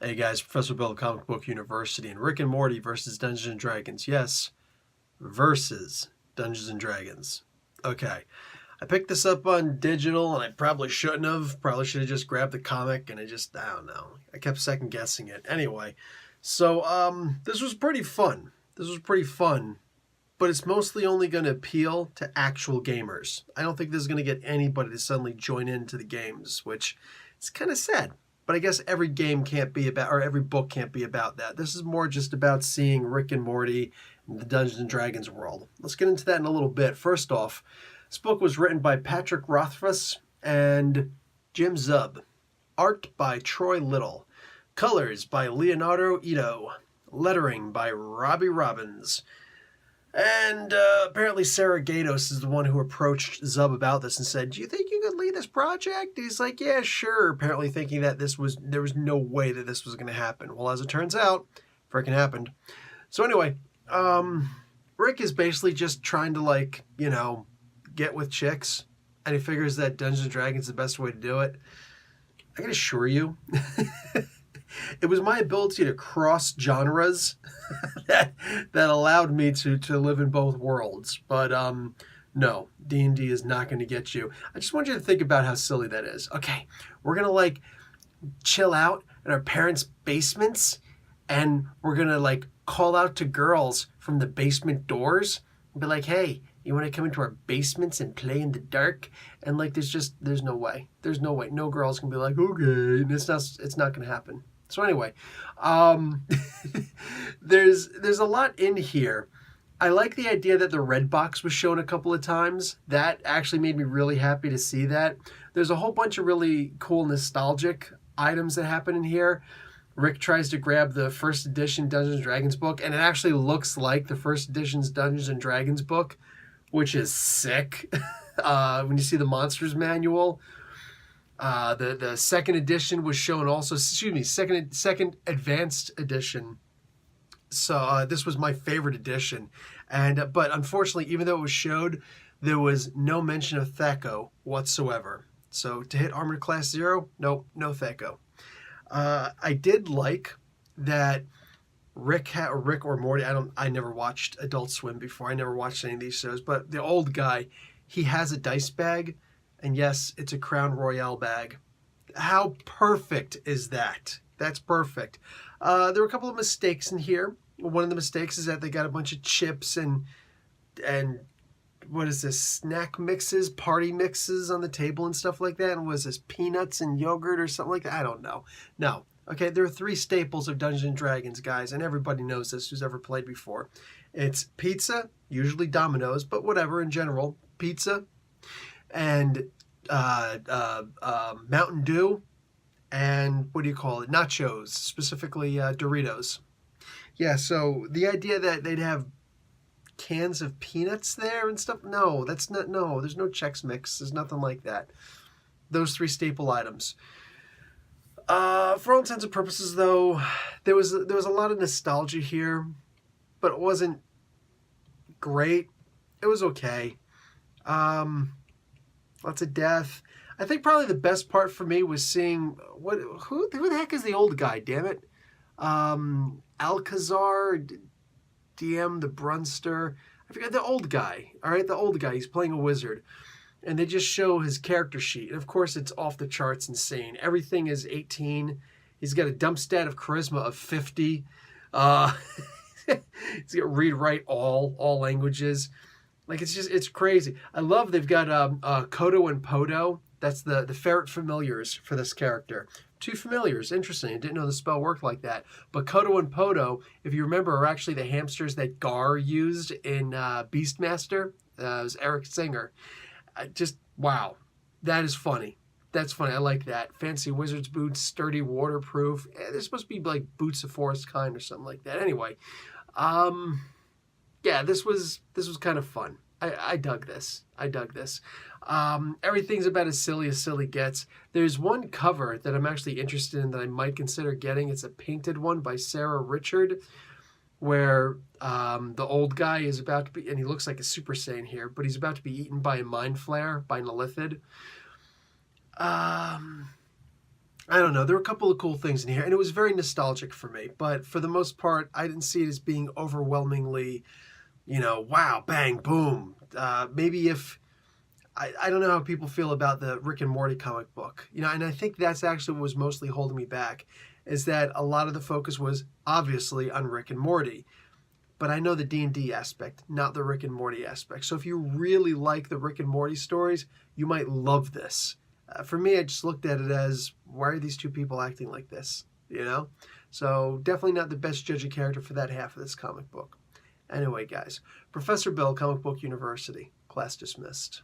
Hey guys, Professor Bill of Comic Book University and Rick and Morty versus Dungeons and Dragons. Yes, versus Dungeons and Dragons. Okay, I picked this up on digital and I probably shouldn't have. Probably should have just grabbed the comic and I don't know. I kept second guessing it. Anyway, this was pretty fun. But it's mostly only going to appeal to actual gamers. I don't think this is going to get anybody to suddenly join into the games, which it's kind of sad. But I guess every game can't be about, or every book can't be about that. This is more just about seeing Rick and Morty in the Dungeons and Dragons world. Let's get into that in a little bit. First off, this book was written by Patrick Rothfuss and Jim Zub. Art by Troy Little. Colors by Leonardo Ito. Lettering by Robbie Robbins. And apparently Sarah Gatos is the one who approached Zub about this and said, "Do you think you could lead this project?" He's like, "Yeah, sure," apparently thinking that there was no way that this was going to happen. Well, as it turns out, freaking happened. So anyway, Rick is basically just trying to get with chicks, and he figures that Dungeons and Dragons is the best way to do it. I can assure you, it was my ability to cross genres that allowed me to live in both worlds. But no, D&D is not going to get you. I just want you to think about how silly that is. Okay, we're going to chill out in our parents' basements and we're going to call out to girls from the basement doors and be like, "Hey, you want to come into our basements and play in the dark?" And there's no way. There's no way. No girls can be like, "Okay," and it's not going to happen. So anyway, there's a lot in here. I like the idea that the red box was shown a couple of times. That actually made me really happy to see that. There's a whole bunch of really cool nostalgic items that happen in here. Rick tries to grab the first edition Dungeons and Dragons book, and it actually looks like the first edition's Dungeons and Dragons book, which is sick. When you see the monsters manual. The second edition was shown also. Excuse me, second advanced edition. So this was my favorite edition, but unfortunately, even though it was showed, there was no mention of Thaco whatsoever. So to hit Armored Class 0, nope, no Thaco. I did like that Rick or Morty. I never watched Adult Swim before. I never watched any of these shows, but the old guy, he has a dice bag. And yes, it's a Crown Royale bag. How perfect is that? That's perfect. There were a couple of mistakes in here. One of the mistakes is that they got a bunch of chips and what is this? Snack mixes, party mixes on the table and stuff like that. And was this peanuts and yogurt or something like that? I don't know. No. Okay, there are three staples of Dungeons and Dragons, guys, and everybody knows this who's ever played before. It's pizza, usually Domino's, but whatever in general. Pizza, and Mountain Dew, and what do you call it? Nachos, specifically Doritos. Yeah, so the idea that they'd have cans of peanuts there and stuff, no, that's not, no, there's no Chex Mix, there's nothing like that. Those three staple items. For all intents and purposes, though, there was a lot of nostalgia here, but it wasn't great. It was okay. Lots of death. I think probably the best part for me was seeing who the heck is the old guy? Damn it, Alcazar, DM the Brunster. I forget the old guy. All right, the old guy. He's playing a wizard, and they just show his character sheet. And of course, it's off the charts, insane. Everything is 18. He's got a dump stat of charisma of 50. He's got read, write all languages. It's crazy. I love they've got Kodo and Podo. That's the ferret familiars for this character. Two familiars. Interesting. I didn't know the spell worked like that. But Kodo and Podo, if you remember, are actually the hamsters that Gar used in Beastmaster. It was Eric Singer. Wow. That is funny. That's funny. I like that. Fancy wizard's boots, sturdy, waterproof. They're supposed to be like boots of forest kind or something like that. Anyway, yeah, this was kind of fun. I dug this. Everything's about as silly gets. There's one cover that I'm actually interested in that I might consider getting. It's a painted one by Sarah Richard, where the old guy is about to be, and he looks like a Super Saiyan here, but he's about to be eaten by a mind flare, by Nalithid. I don't know. There were a couple of cool things in here, and it was very nostalgic for me. But for the most part, I didn't see it as being overwhelmingly, wow, bang, boom. Maybe if I don't know how people feel about the Rick and Morty comic book, and I think that's actually what was mostly holding me back, is that a lot of the focus was obviously on Rick and Morty. But I know the D&D aspect, not the Rick and Morty aspect. So if you really like the Rick and Morty stories, you might love this. For me, I just looked at it as, why are these two people acting like this? So definitely not the best judge of character for that half of this comic book. Anyway, guys, Professor Bill, Comic Book University, class dismissed.